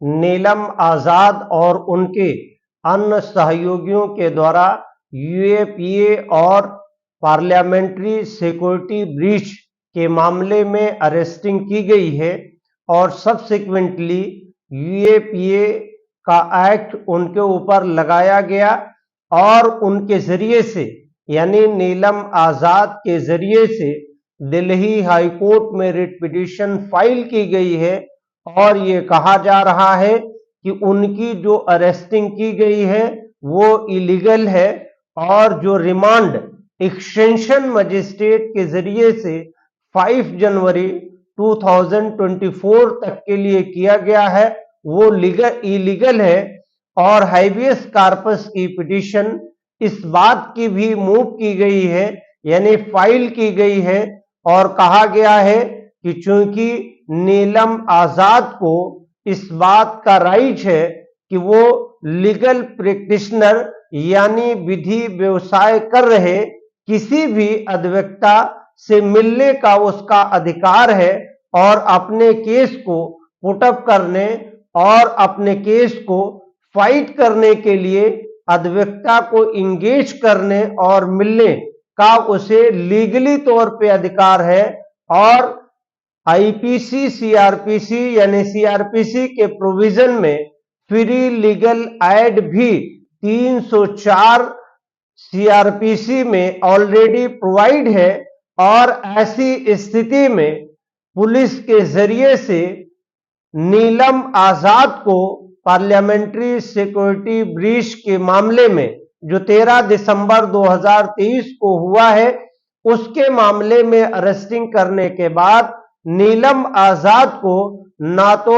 नीलम आजाद और उनके अन्य सहयोगियों के द्वारा यूएपीए और पार्लियामेंट्री सिक्योरिटी ब्रीच के मामले में अरेस्टिंग की गई है और सब्सिक्वेंटली यूएपीए का एक्ट उनके ऊपर लगाया गया और उनके जरिए से यानी नीलम आजाद के जरिए से दिल्ली हाई कोर्ट में रिट पिटीशन फाइल की गई है और ये कहा जा रहा है कि उनकी जो अरेस्टिंग की गई है वो इलीगल है और जो रिमांड एक्सटेंशन मजिस्ट्रेट के जरिए से 5 जनवरी 2024 तक के लिए किया गया है वो इलीगल है और हाइबियस कार्पस की पिटीशन इस बात की भी मूव की गई है यानी फाइल की गई है और कहा गया है कि चूंकि नीलम आजाद को इस बात का राइट है कि वो लीगल प्रैक्टिशनर यानी विधि व्यवसाय कर रहे किसी भी अधिवक्ता से मिलने का उसका अधिकार है और अपने केस को पुटअप करने और अपने केस को फाइट करने के लिए अधिवक्ता को इंगेज करने और मिलने का उसे लीगली तौर पे अधिकार है और आईपीसी सीआरपीसी यानी सीआरपीसी के प्रोविजन में फ्री लीगल एड भी 304 सीआरपीसी में ऑलरेडी प्रोवाइड है और ऐसी स्थिति में पुलिस के जरिए से नीलम आजाद को पार्लियामेंट्री सिक्योरिटी ब्रीच के मामले में जो 13 दिसंबर 2023 को हुआ है उसके मामले में अरेस्टिंग करने के बाद नीलम आजाद को ना तो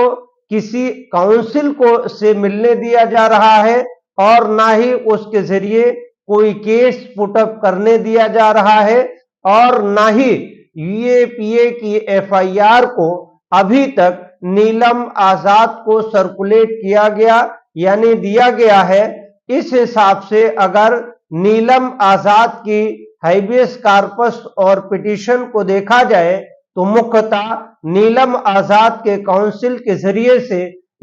किसी काउंसिल को से मिलने दिया जा रहा है और ना ही उसके जरिए कोई केस पुटअप करने दिया जा रहा है और ना ही यूएपीए की एफआईआर को अभी तक नीलम आजाद को सर्कुलेट किया गया यानी दिया गया है। इस हिसाब से अगर नीलम आजाद की हाइबियस कार्पस और पिटीशन को देखा जाए तो मुख्यतः नीलम आजाद के काउंसिल के जरिए से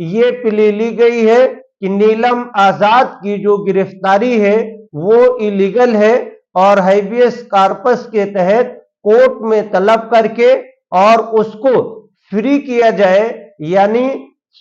ये प्ली ली गई है कि नीलम आजाद की जो गिरफ्तारी है वो इलीगल है और हाइबियस कार्पस के तहत कोर्ट में तलब करके और उसको फ्री किया जाए यानी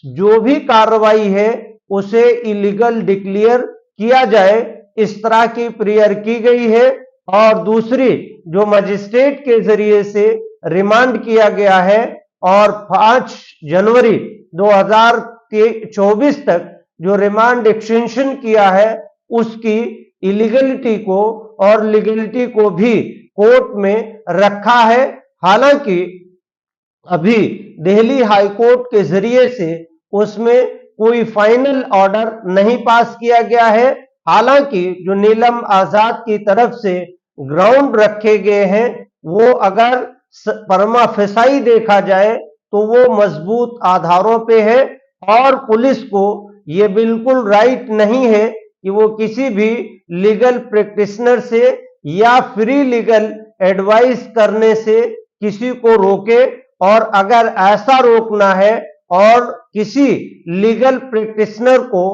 जो भी कार्रवाई है उसे इलीगल डिक्लेयर किया जाए इस तरह की प्रेयर की गई है। और दूसरी जो मजिस्ट्रेट के जरिए से रिमांड किया गया है और 5 जनवरी 2024 तक जो रिमांड एक्सटेंशन किया है उसकी इलीगलिटी को और लीगलिटी को भी कोर्ट में रखा है। हालांकि अभी दिल्ली हाई कोर्ट के जरिए से उसमें कोई फाइनल ऑर्डर नहीं पास किया गया है। हालांकि जो नीलम आजाद की तरफ से ग्राउंड रखे गए हैं वो अगर परमा फिसाई देखा जाए तो वो मजबूत आधारों पे है और पुलिस को ये बिल्कुल राइट नहीं है कि वो किसी भी लीगल प्रैक्टिशनर से या फ्री लीगल एडवाइस करने से किसी को रोके और अगर ऐसा रोकना है और किसी लीगल प्रैक्टिशनर को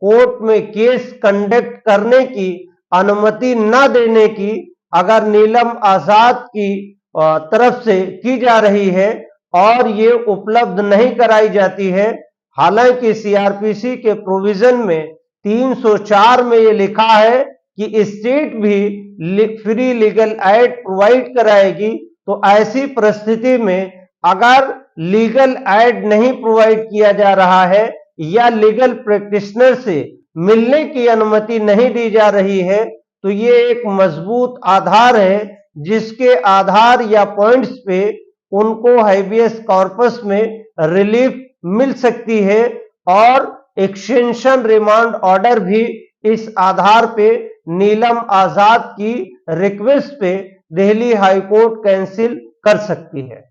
कोर्ट में केस कंडक्ट करने की अनुमति न देने की अगर नीलम आजाद की तरफ से की जा रही है और ये उपलब्ध नहीं कराई जाती है। हालांकि सीआरपीसी के प्रोविजन में 304 में ये लिखा है कि स्टेट भी फ्री लीगल एड प्रोवाइड कराएगी तो ऐसी परिस्थिति में अगर लीगल एड नहीं प्रोवाइड किया जा रहा है या लीगल प्रैक्टिशनर से मिलने की अनुमति नहीं दी जा रही है तो ये एक मजबूत आधार है जिसके आधार या पॉइंट्स पे उनको हाइबियस कॉर्पस में रिलीफ मिल सकती है और एक्सटेंशन रिमांड ऑर्डर भी इस आधार पे नीलम आजाद की रिक्वेस्ट पे दिल्ली हाई कोर्ट कैंसिल कर सकती है।